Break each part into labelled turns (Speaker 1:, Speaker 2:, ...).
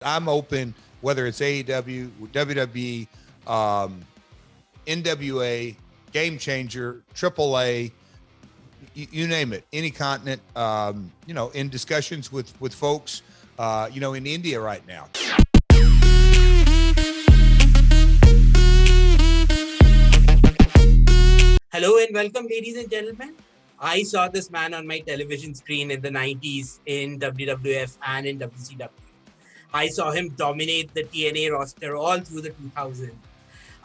Speaker 1: I'm open, whether it's AEW, WWE, NWA, Game Changer, AAA, you name it, any continent, in discussions with folks, in India right now.
Speaker 2: Hello and welcome, ladies and gentlemen. I saw this man on my television screen in the 90s in WWF and in WCW. I saw him dominate the TNA roster all through the 2000s.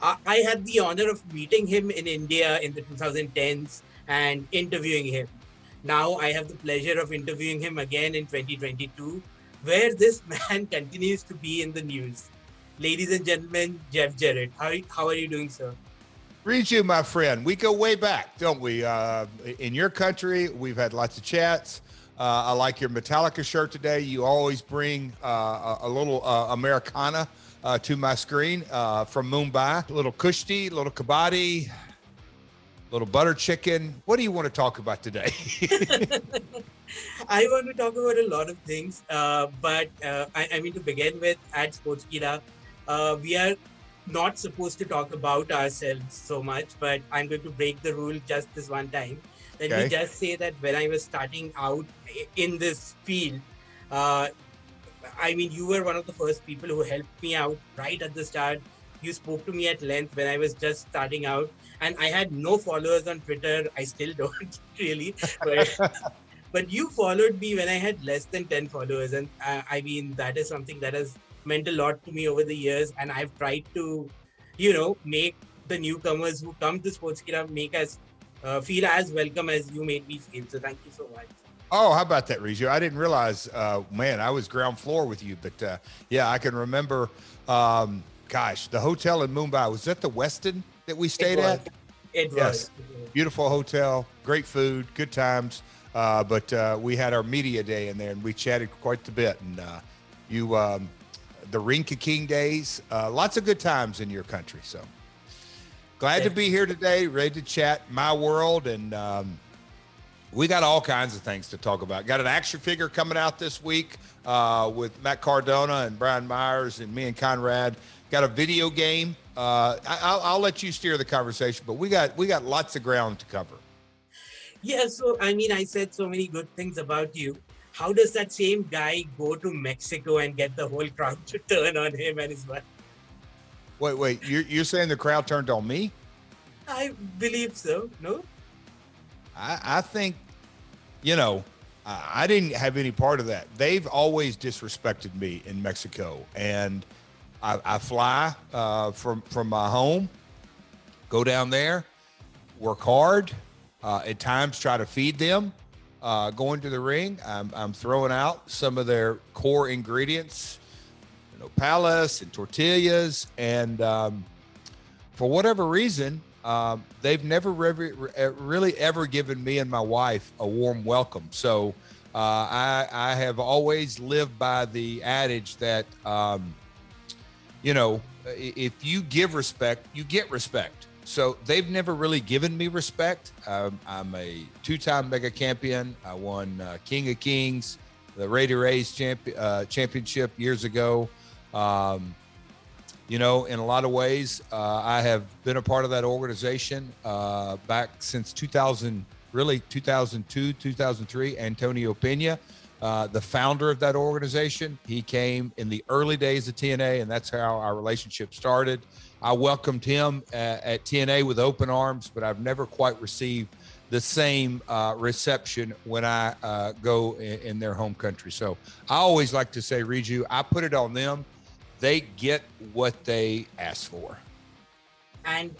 Speaker 2: I had the honor of meeting him in India in the 2010s and interviewing him. Now I have the pleasure of interviewing him again in 2022, where this man continues to be in the news. Ladies and gentlemen, Jeff Jarrett. How are you doing, sir?
Speaker 1: Riju, my friend, we go way back, don't we? In your country, we've had lots of chats. I like your Metallica shirt today. You always bring a little Americana to my screen from Mumbai. A little kushti, a little kabaddi, a little butter chicken. What do you want to talk about today?
Speaker 2: I want to talk about a lot of things, but I mean, to begin with, at Sportskeeda, we are not supposed to talk about ourselves so much, but I'm going to break the rule just this one time. Let me just say that when I was starting out in this field, you were one of the first people who helped me out right at the start. You spoke to me at length when I was just starting out, and I had no followers on Twitter. I still don't really, but you followed me when I had less than 10 followers. And that is something that has meant a lot to me over the years. And I've tried to, make the newcomers who come to Sportskeeda make us feel as welcome as you made me feel. So thank you so much.
Speaker 1: Oh, how about that, Riju? I didn't realize, I was ground floor with you. But I can remember, the hotel in Mumbai, was that the Westin that we stayed at?
Speaker 2: It was.
Speaker 1: Beautiful hotel, great food, good times. But we had our media day in there and we chatted quite a bit. And the Rinka King days, lots of good times in your country. So glad to be here today, ready to chat my world. And we got all kinds of things to talk about. Got an action figure coming out this week with Matt Cardona and Brian Myers and me and Conrad. Got a video game. I'll let you steer the conversation, but we got lots of ground to cover.
Speaker 2: Yeah, so I said so many good things about you. How does that same guy go to Mexico and get the whole crowd to turn on him and his wife?
Speaker 1: Wait, you're saying the crowd turned on me?
Speaker 2: I believe so, no?
Speaker 1: I think, I didn't have any part of that. They've always disrespected me in Mexico. And I fly from my home, go down there, work hard, at times try to feed them. Going to the ring, I'm throwing out some of their core ingredients, palace and tortillas. And for whatever reason, they've never really ever given me and my wife a warm welcome. So I have always lived by the adage that, if you give respect, you get respect. So they've never really given me respect. I'm a two-time mega champion. I won King of Kings, the Raider Rays championship years ago. In a lot of ways, I have been a part of that organization back since 2002, 2003. Antonio Pena, the founder of that organization, he came in the early days of TNA, and that's how our relationship started. I welcomed him at TNA with open arms, but I've never quite received the same reception when I go in their home country. So I always like to say, Riju, I put it on them. They get what they ask for.
Speaker 2: And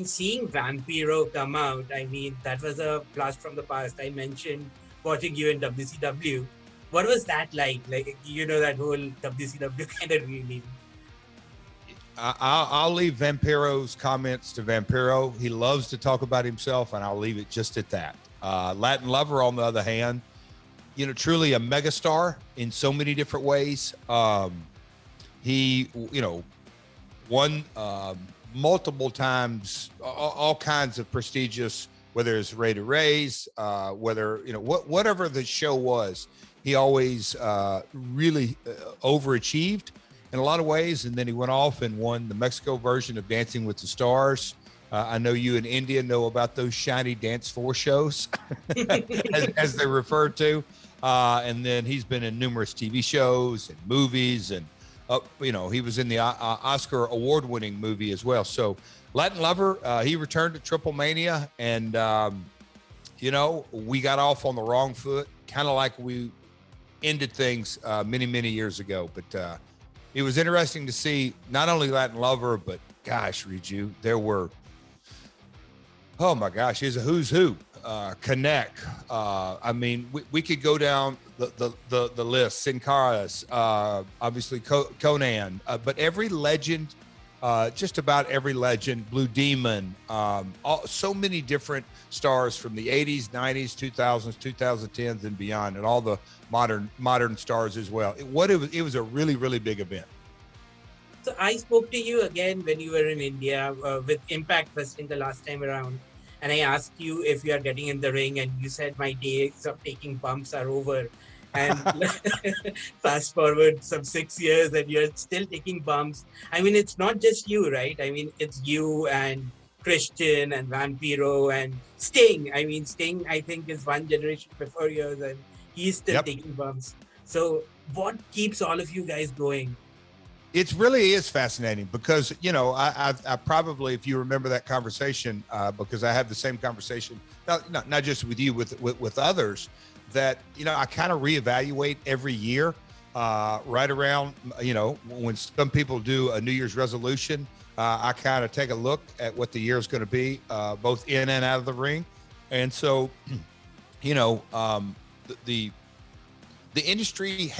Speaker 2: seeing Vampiro come out, that was a blast from the past. I mentioned watching you in WCW. What was that like? That whole WCW kind of reunion.
Speaker 1: I'll leave Vampiro's comments to Vampiro. He loves to talk about himself, and I'll leave it just at that. Latin Lover, on the other hand, truly a megastar in so many different ways. He, won multiple times, all kinds of prestigious, whether it's Raider Rays, whether, whatever the show was, he always really overachieved in a lot of ways. And then he went off and won the Mexico version of Dancing with the Stars. I know you in India know about those shiny dance floor shows, as they're referred to. And then he's been in numerous TV shows and movies, and he was in the Oscar award-winning movie as well. So Latin Lover, he returned to TripleMania, and we got off on the wrong foot, kind of like we ended things many years ago. But it was interesting to see not only Latin Lover, but gosh, Riju, there were, oh my gosh, here's a who's who. Connect. I mean, we could go down the list. Sin Caras, obviously Conan, but every legend, just about every legend, Blue Demon, so many different stars from the 80s, 90s, 2000s, 2010s, and beyond, and all the modern stars as well. It was a really big event.
Speaker 2: So I spoke to you again when you were in India with Impact Wrestling the last time around. And I asked you if you are getting in the ring, and you said my days of taking bumps are over. And fast forward some 6 years and you're still taking bumps. I mean, it's not just you, right? I mean, it's you and Christian and Vampiro and Sting. I mean, Sting, I think, is one generation before yours, and he's still taking bumps. So what keeps all of you guys going?
Speaker 1: It really is fascinating because, I probably, if you remember that conversation, because I have the same conversation, not just with you, with others, that, I kind of reevaluate every year, right around, when some people do a New Year's resolution, I kind of take a look at what the year is going to be, both in and out of the ring. And so, the industry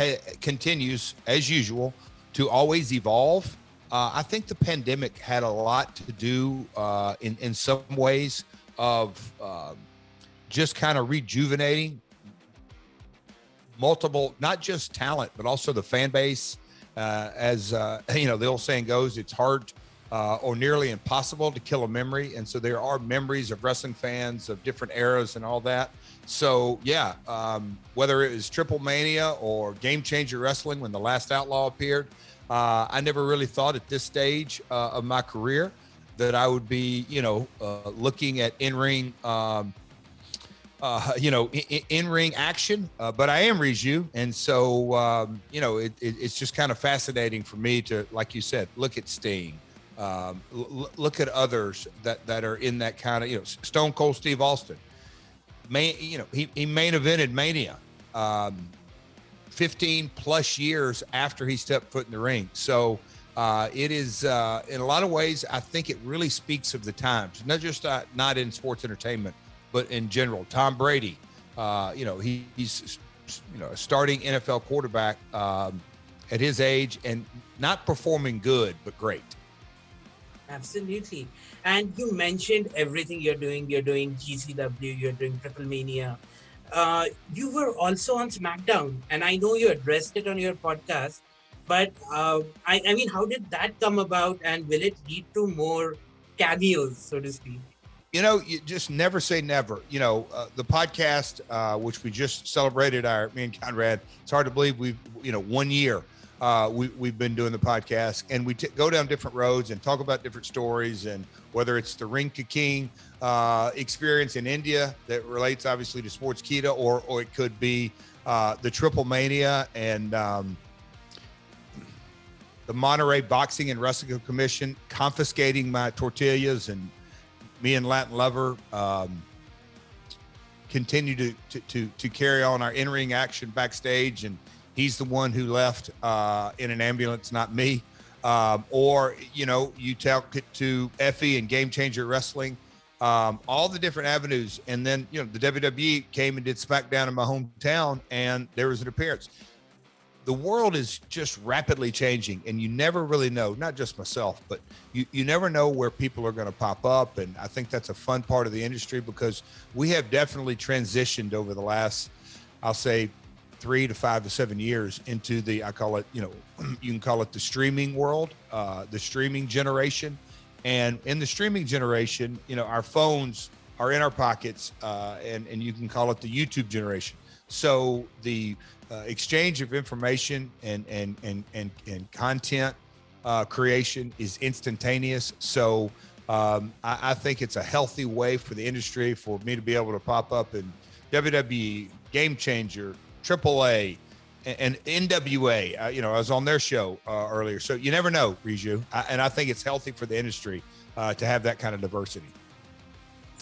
Speaker 1: continues as usual to always evolve. I think the pandemic had a lot to do in some ways of just kind of rejuvenating multiple, not just talent, but also the fan base. As the old saying goes, it's hard or nearly impossible to kill a memory. And so there are memories of wrestling fans of different eras and all that. So yeah, whether it was TripleMania or Game Changer Wrestling when the Last Outlaw appeared, I never really thought at this stage of my career that I would be, looking at in-ring, in-ring action. But I am Riju, and so it's just kind of fascinating for me to, like you said, look at Sting, look at others that are in that kind of, Stone Cold Steve Austin. He main evented Mania 15 plus years after he stepped foot in the ring. So it is, in a lot of ways, I think it really speaks of the times, not just not in sports entertainment, but in general. Tom Brady, he's a starting NFL quarterback at his age and not performing good, but great.
Speaker 2: Absolutely. And you mentioned everything you're doing. You're doing GCW, you're doing TripleMania. You were also on SmackDown, and I know you addressed it on your podcast, but I mean, how did that come about, and will it lead to more cameos, so to speak?
Speaker 1: You just never say never. The podcast, which we just celebrated me and Conrad, it's hard to believe we've, 1 year. We've been doing the podcast, and we go down different roads and talk about different stories, and whether it's the Ring to King experience in India that relates obviously to Sportskeeda, or it could be the TripleMania and the Monterey Boxing and Wrestling Commission confiscating my tortillas, and me and Latin Lover continue to carry on our in-ring action backstage, and he's the one who left in an ambulance, not me. Or, you talk it to Effy and Game Changer Wrestling, all the different avenues. And then, the WWE came and did SmackDown in my hometown, and there was an appearance. The world is just rapidly changing, and you never really know, not just myself, but you never know where people are going to pop up. And I think that's a fun part of the industry, because we have definitely transitioned over the last, I'll say, 3 to 5 to 7 years into the, I call it, you can call it the streaming world, the streaming generation. And in the streaming generation, our phones are in our pockets, and you can call it the YouTube generation. So the exchange of information and content creation is instantaneous. So I think it's a healthy way for the industry for me to be able to pop up in WWE, Game Changer, AAA, and NWA. I was on their show earlier. So you never know, Riju. And I think it's healthy for the industry to have that kind of diversity.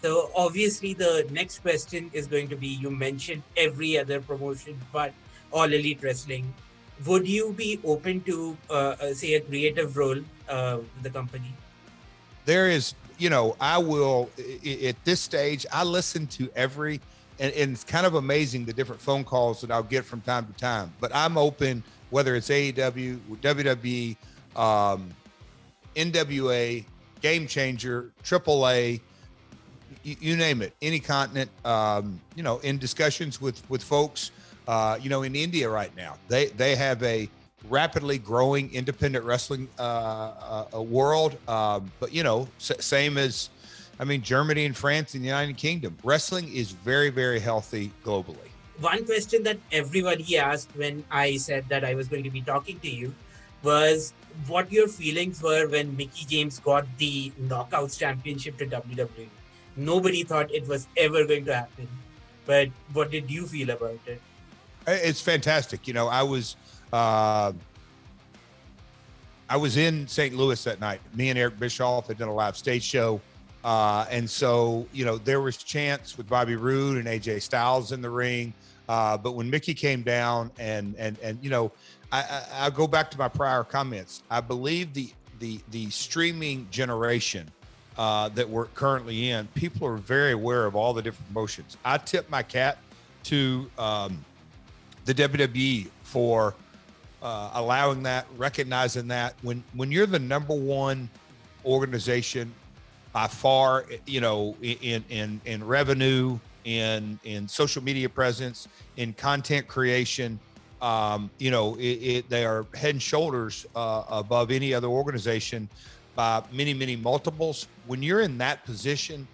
Speaker 2: So obviously the next question is going to be, you mentioned every other promotion, but All Elite Wrestling. Would you be open to, say, a creative role with the company?
Speaker 1: There is, I will, at this stage, I listen to every, and it's kind of amazing the different phone calls that I'll get from time to time, but I'm open, whether it's AEW, WWE, NWA, Game Changer, AAA, you name it, any continent, in discussions with folks, in India right now, they have a rapidly growing independent wrestling world. But, same as, Germany and France and the United Kingdom, wrestling is very, very healthy globally.
Speaker 2: One question that everybody asked when I said that I was going to be talking to you was what your feelings were when Mickie James got the Knockouts Championship to WWE. Nobody thought it was ever going to happen. But what did you feel about it?
Speaker 1: It's fantastic. I was in St. Louis that night. Me and Eric Bischoff had done a live stage show. And so, there was chance with Bobby Roode and AJ Styles in the ring. But when Mickie came down and I go back to my prior comments. I believe the streaming generation that we're currently in, people are very aware of all the different promotions. I tip my cap to the WWE for allowing that, recognizing that when you're the number one organization by far, in revenue, in social media presence, in content creation, they are head and shoulders above any other organization by many, many multiples. When you're in that position,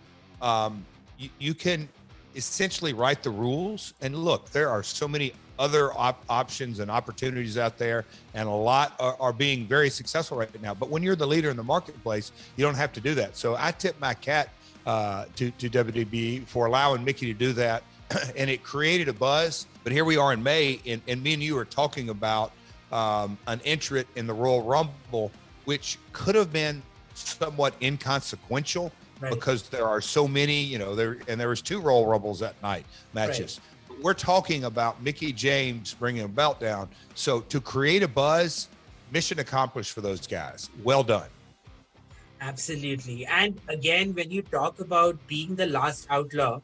Speaker 1: you can essentially write the rules. And look, there are so many other options and opportunities out there, and a lot are being very successful right now. But when you're the leader in the marketplace, you don't have to do that. So I tip my cap to WWE for allowing Mickie to do that. And it created a buzz. But here we are in May, and me and you are talking about an entrant in the Royal Rumble, which could have been somewhat inconsequential, right, because there are so many, there was 2 Royal Rumbles that night matches. Right. We're talking about Mickie James bringing a belt down. So to create a buzz, mission accomplished for those guys. Well done.
Speaker 2: Absolutely. And again, when you talk about being the last outlaw,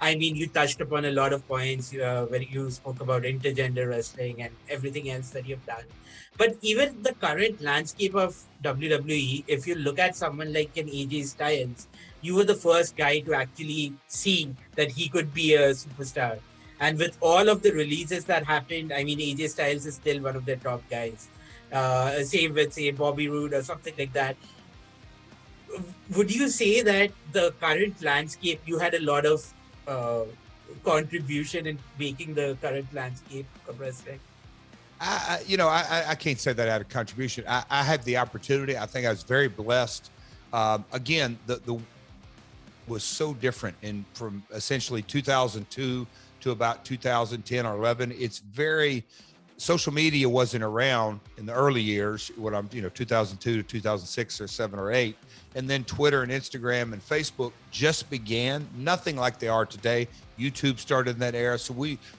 Speaker 2: you touched upon a lot of points when you spoke about intergender wrestling and everything else that you've done. But even the current landscape of WWE, if you look at someone like an AJ Styles, you were the first guy to actually see that he could be a superstar. And with all of the releases that happened, AJ Styles is still one of their top guys. Same with, say, Bobby Roode or something like that. Would you say that the current landscape, you had a lot of contribution in making the current landscape of wrestling?
Speaker 1: I can't say that I had a contribution. I had the opportunity. I think I was very blessed. Again, the was so different from essentially 2002 to about 2010 or 11. It's very, social media wasn't around in the early years, 2002 to 2006 or 7 or 8. And then Twitter and Instagram and Facebook just began, nothing like they are today. YouTube started in that era. So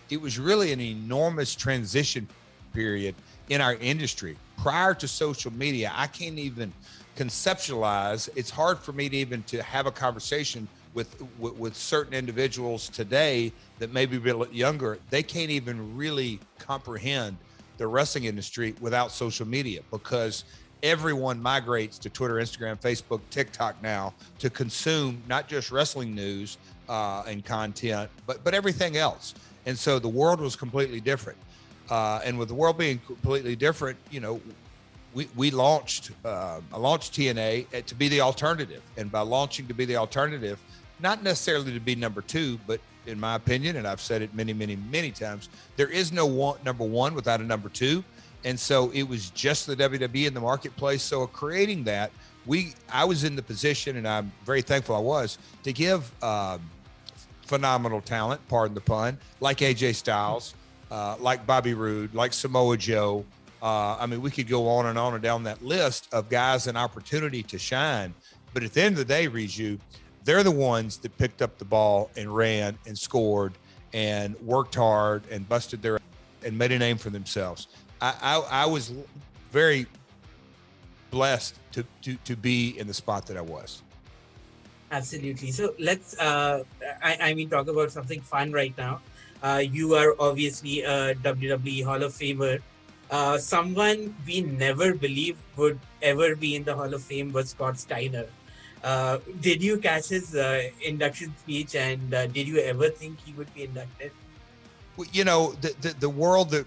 Speaker 1: it was really an enormous transition period in our industry. Prior to social media, I can't even conceptualize. It's hard for me to even to have a conversation with certain individuals today that may be a bit younger. They can't even really comprehend the wrestling industry without social media, because everyone migrates to Twitter, Instagram, Facebook, TikTok now to consume not just wrestling news and content, but everything else. And so the world was completely different. And with the world being completely different, I launched TNA to be the alternative. And by launching to be the alternative, not necessarily to be number 2, but in my opinion, and I've said it many, many, many times, there is no number one without a number two. And so it was just the WWE in the marketplace. So creating that, I was in the position, and I'm very thankful I was, to give phenomenal talent, pardon the pun, like AJ Styles, like Bobby Roode, like Samoa Joe. I mean, we could go on and down that list of guys an opportunity to shine. But at the end of the day, Riju, they're the ones that picked up the ball and ran and scored and worked hard and busted their and made a name for themselves. I was very blessed to be in the spot that I was.
Speaker 2: Absolutely. So let's, I mean, talk about something fun right now. You are obviously a WWE Hall of Famer. Someone we never believed would ever be in the Hall of Fame was Scott Steiner. Did you catch his induction speech, and did you ever think he would be inducted?
Speaker 1: Well, you know, the world that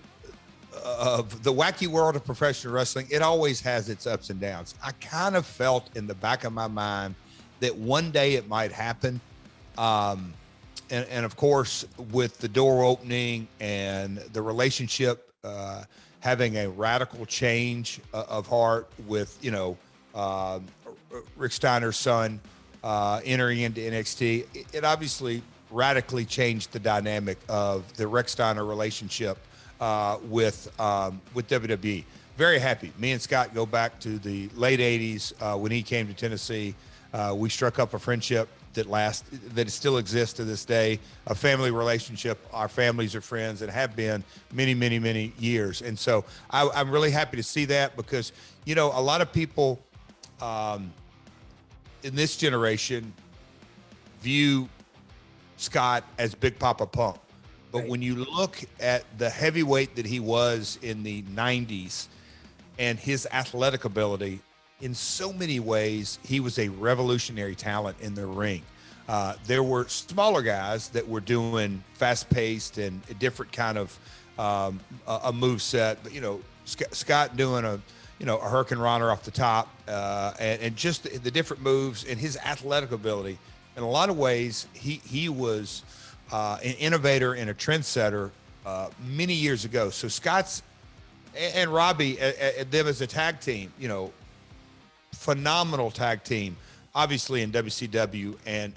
Speaker 1: of the wacky world of professional wrestling, it always has its ups and downs. I kind of felt in the back of my mind that one day it might happen. And of course, with the door opening and the relationship having a radical change of heart with, you know, Rick Steiner's son entering into NXT, it obviously radically changed the dynamic of the Rick Steiner relationship with WWE. Very happy. Me and Scott go back to the late 80s when he came to Tennessee. We struck up a friendship that still exists to this day, a family relationship. Our families are friends and have been many, many, many years. And so I'm really happy to see that, because, you know, a lot of people in this generation view Scott as Big Papa Pump. But
Speaker 2: Right.
Speaker 1: when you look at the heavyweight that he was in the 90s and his athletic ability, in so many ways, he was a revolutionary talent in the ring. There were smaller guys that were doing fast-paced and a different kind of a move set. But, you know, Scott doing a hurricane runner off the top and just the different moves and his athletic ability. In a lot of ways, he was an innovator and a trendsetter many years ago. So Scott's and Robbie, them as a tag team, you know, phenomenal tag team, obviously in WCW and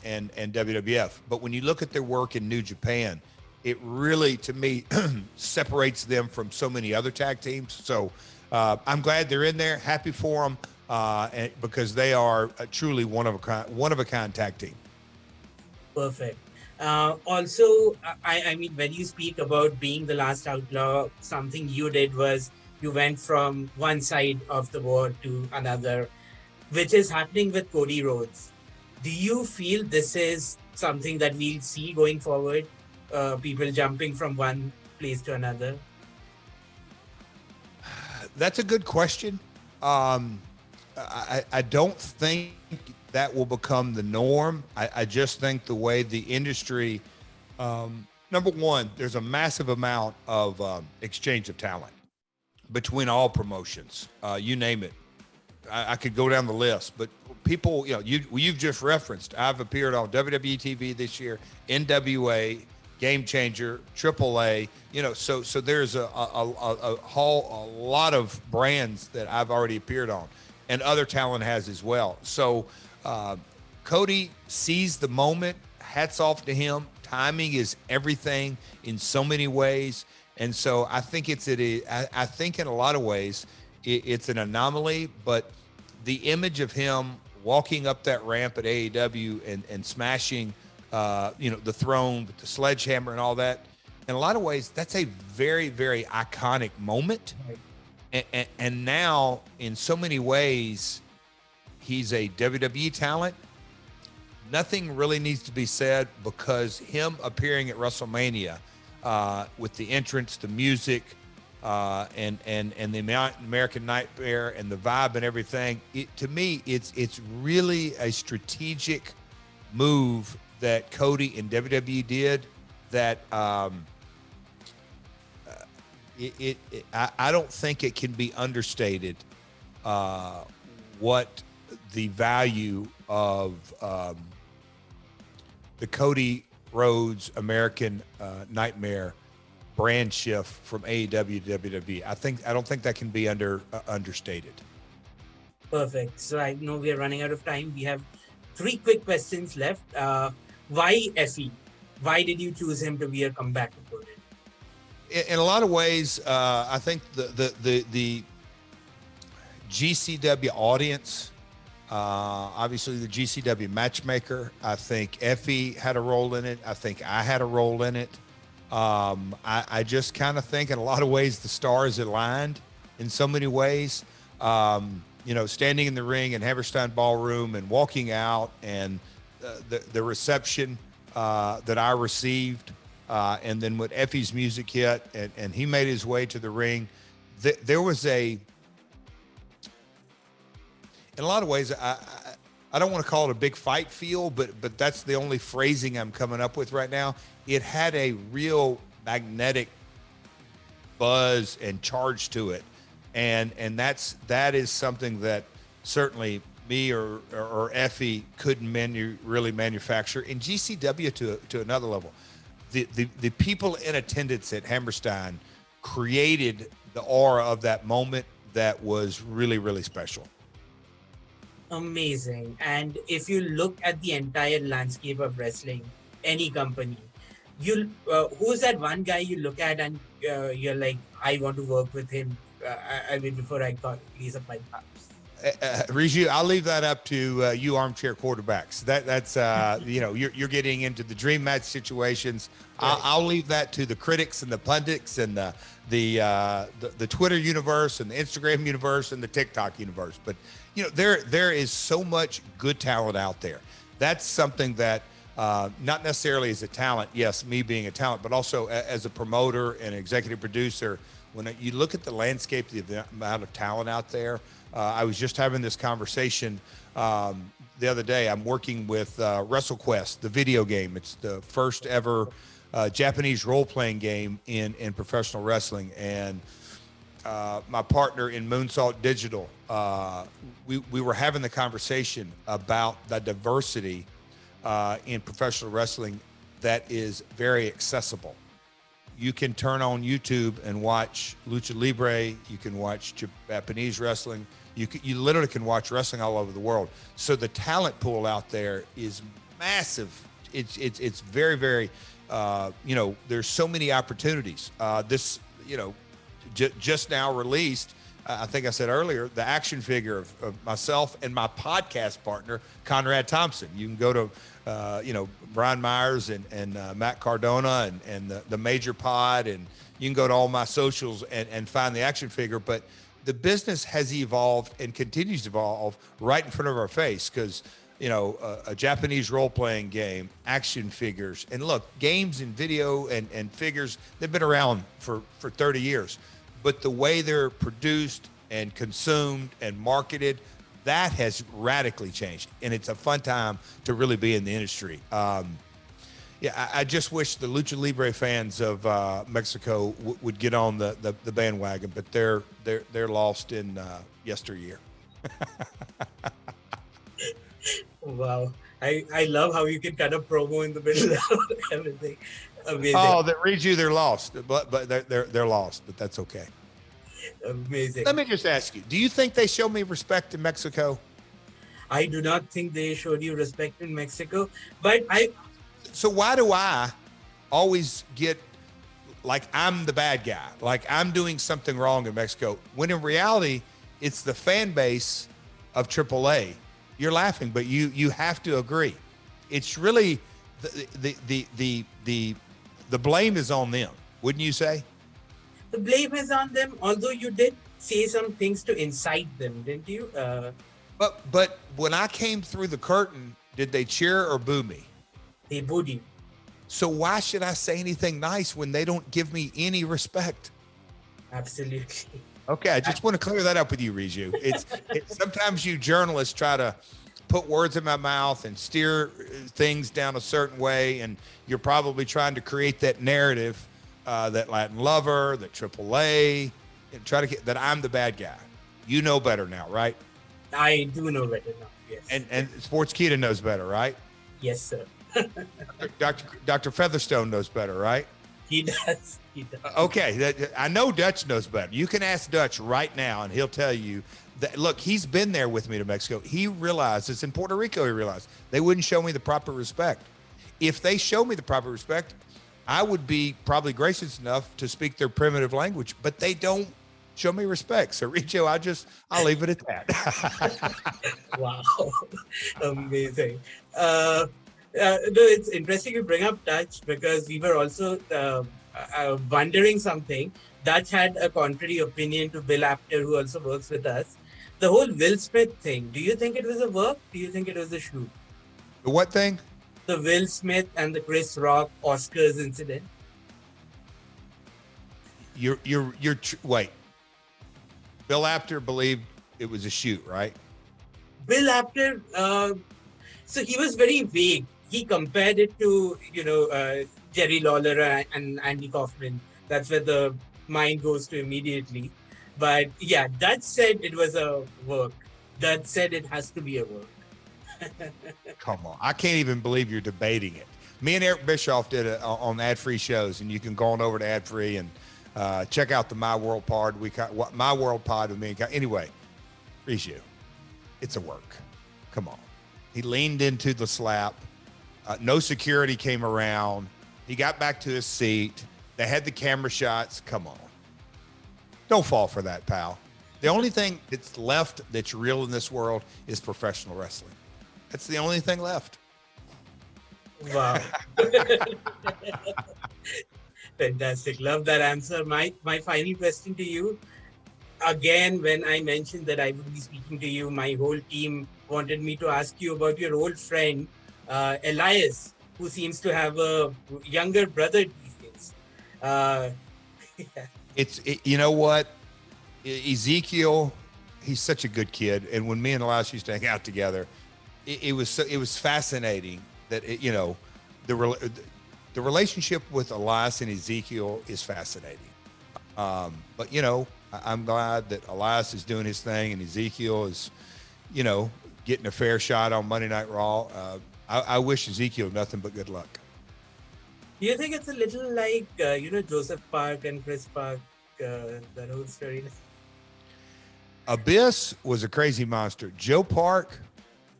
Speaker 1: WWF. But when you look at their work in New Japan, it really, to me, separates them from so many other tag teams. So I'm glad they're in there. Happy for them because they are truly one of a kind tag team.
Speaker 2: Perfect. Also, I mean, when you speak about being the last outlaw, something you did was you went from one side of the war to another, which is happening with Cody Rhodes. Do you feel this is something that we'll see going forward? People jumping from one place to another?
Speaker 1: That's a good question. I don't think that will become the norm. I just think the way the industry, number one, there's a massive amount of exchange of talent between all promotions. You name it. I could go down the list, but people, you know, you've just referenced, I've appeared on WWE TV this year, NWA, Game Changer, AAA, you know, so there's a lot of brands that I've already appeared on, and other talent has as well. So Cody sees the moment. Hats off to him. Timing is everything in so many ways, and so I think I think in a lot of ways it's an anomaly. But the image of him walking up that ramp at AEW and smashing, the throne with the sledgehammer and all that, in a lot of ways, that's a very, very iconic moment. And now, in so many ways, he's a WWE talent. Nothing really needs to be said, because him appearing at WrestleMania with the entrance, the music, and the American Nightmare and the vibe and everything, to me, it's really a strategic move that Cody and WWE did that I don't think it can be understated what the value of the Cody Rhodes American Nightmare brand shift from AEW to WWE. I don't think that can be understated.
Speaker 2: Perfect. So I know we are running out of time. We have 3 quick questions left. Why Effy? Why did you choose him to be your comeback opponent?
Speaker 1: In a lot of ways, I think the GCW audience, obviously the GCW matchmaker, I think Effy had a role in it. I think I had a role in it. I just kind of think in a lot of ways the stars aligned in so many ways. Standing in the ring in Hammerstein Ballroom and walking out and the reception that I received, and then when Effy's music hit and he made his way to the ring, there was in a lot of ways, I don't want to call it a big fight feel, but that's the only phrasing I'm coming up with right now. It had a real magnetic buzz and charge to it. And that is something that certainly me or Effy couldn't really manufacture. In GCW to another level, the people in attendance at Hammerstein created the aura of that moment that was really, really special.
Speaker 2: Amazing. And if you look at the entire landscape of wrestling, any company, who's that one guy you look at and you're like, I want to work with him. Before I release up my thumbs.
Speaker 1: Riju, I'll leave that up to you armchair quarterbacks. That's you're getting into the dream match situations. Right. I'll leave that to the critics and the pundits and the Twitter universe and the Instagram universe and the TikTok universe. But there is so much good talent out there. That's something that not necessarily as a talent, yes, me being a talent, but also as a promoter and executive producer. When you look at the landscape, the amount of talent out there, I was just having this conversation the other day. I'm working with WrestleQuest, the video game. It's the first ever Japanese role-playing game in professional wrestling. And my partner in Moonsault Digital, we were having the conversation about the diversity in professional wrestling that is very accessible. You can turn on YouTube and watch Lucha Libre. You can watch Japanese wrestling. You literally can watch wrestling all over the world. So the talent pool out there is massive. It's very, very, there's so many opportunities. Just now released, I think I said earlier, the action figure of myself and my podcast partner, Conrad Thompson. You can go to, Brian Myers and Matt Cardona and the Major Pod, and you can go to all my socials and find the action figure. But the business has evolved and continues to evolve right in front of our face because, a Japanese role-playing game, action figures, and look, games and video and figures, they've been around for 30 years. But the way they're produced and consumed and marketed, that has radically changed. And it's a fun time to really be in the industry. I just wish the Lucha Libre fans of Mexico would get on the bandwagon, but they're lost in yesteryear.
Speaker 2: Wow. I love how you can kind of promo in the middle of everything. Amazing.
Speaker 1: Oh, that Riju, they're lost, but they're lost, but that's okay.
Speaker 2: Amazing.
Speaker 1: Let me just ask you: do you think they show me respect in Mexico?
Speaker 2: I do not think they showed you respect in Mexico, but
Speaker 1: So why do I always get like I'm the bad guy, like I'm doing something wrong in Mexico, when in reality it's the fan base of AAA? You're laughing, but you have to agree. It's really the blame is on them, wouldn't you say?
Speaker 2: The blame is on them, although you did say some things to incite them, didn't you?
Speaker 1: But when I came through the curtain, did they cheer or boo me?
Speaker 2: They booed you.
Speaker 1: So why should I say anything nice when they don't give me any respect?
Speaker 2: Absolutely.
Speaker 1: Okay, I just want to clear that up with you, Riju. It's sometimes you journalists try to put words in my mouth and steer things down a certain way, and you're probably trying to create that narrative that Latin Lover, that AAA, and try to get that I'm the bad guy. You know better now, right?
Speaker 2: I do know better now, yes.
Speaker 1: And Sportskeeda knows better, right?
Speaker 2: Yes, sir.
Speaker 1: Dr. Featherstone knows better, right?
Speaker 2: He does. He does.
Speaker 1: Okay, I know Dutch knows better. You can ask Dutch right now, and he'll tell you that. Look, he's been there with me to Mexico. He realized it's in Puerto Rico. He realized they wouldn't show me the proper respect. If they show me the proper respect, I would be probably gracious enough to speak their primitive language, but they don't show me respect. So, Riju, I'll leave it at that.
Speaker 2: Wow, amazing. No, it's interesting you bring up Dutch because we were also wondering something. Dutch had a contrary opinion to Bill Apter, who also works with us. The whole Will Smith thing, do you think it was a work? Do you think it was a shoot?
Speaker 1: The what thing?
Speaker 2: The Will Smith and the Chris Rock Oscars incident.
Speaker 1: Wait. Bill Apter believed it was a shoot, right?
Speaker 2: Bill Apter, so he was very vague. He compared it to, Jerry Lawler and Andy Kaufman. That's where the mind goes to immediately. But yeah, Dutch said it was a work. Dutch said it has to be a work.
Speaker 1: Come on. I can't even believe you're debating it. Me and Eric Bischoff did it on ad-free shows, and you can go on over to ad-free and check out the My World Pod. My World Pod with me. Anyway, Riju, it's a work. Come on. He leaned into the slap. No security came around. He got back to his seat. They had the camera shots. Come on. Don't fall for that, pal. The only thing that's left that's real in this world is professional wrestling. That's the only thing left.
Speaker 2: Wow. Fantastic. Love that answer. My final question to you. Again, when I mentioned that I would be speaking to you, my whole team wanted me to ask you about your old friend, Elias, who seems to have a younger brother these days.
Speaker 1: You know what? Ezekiel, he's such a good kid. And when me and Elias used to hang out together, it was fascinating that, the relationship with Elias and Ezekiel is fascinating. But, I'm glad that Elias is doing his thing and Ezekiel is, getting a fair shot on Monday Night Raw. I wish Ezekiel nothing but good luck.
Speaker 2: Do you think it's a little like, Joseph Park and Chris Park, that whole story?
Speaker 1: Abyss was a crazy monster. Joe Park,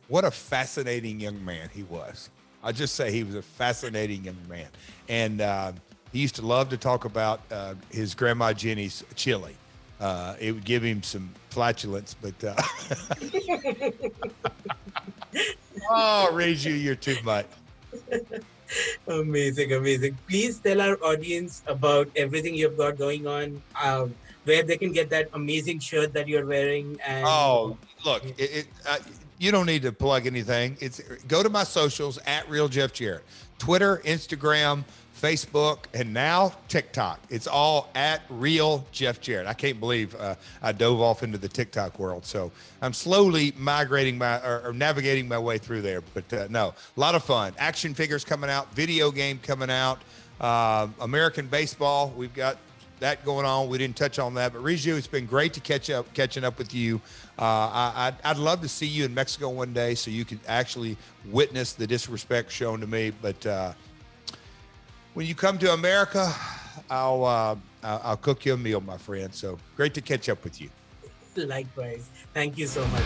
Speaker 1: what a fascinating young man he was. I'll just say he was a fascinating young man. And he used to love to talk about his Grandma Jenny's chili. It would give him some flatulence, but oh, Riju, you're too much.
Speaker 2: Amazing. Please tell our audience about everything you've got going on, where they can get that amazing shirt that you're wearing. And
Speaker 1: look, you don't need to plug anything. Go to my socials at Real Jeff Jarrett, Twitter, Instagram, Facebook, and now TikTok. It's all at Real Jeff Jarrett. I can't believe I dove off into the TikTok world. So I'm slowly migrating or navigating my way through there. But no, a lot of fun. Action figures coming out, video game coming out, American baseball. We've got that going on. We didn't touch on that, but Riju, it's been great to catching up with you. I'd love to see you in Mexico one day so you can actually witness the disrespect shown to me. But when you come to America, I'll cook you a meal, my friend. So great to catch up with you.
Speaker 2: Likewise. Thank you so much.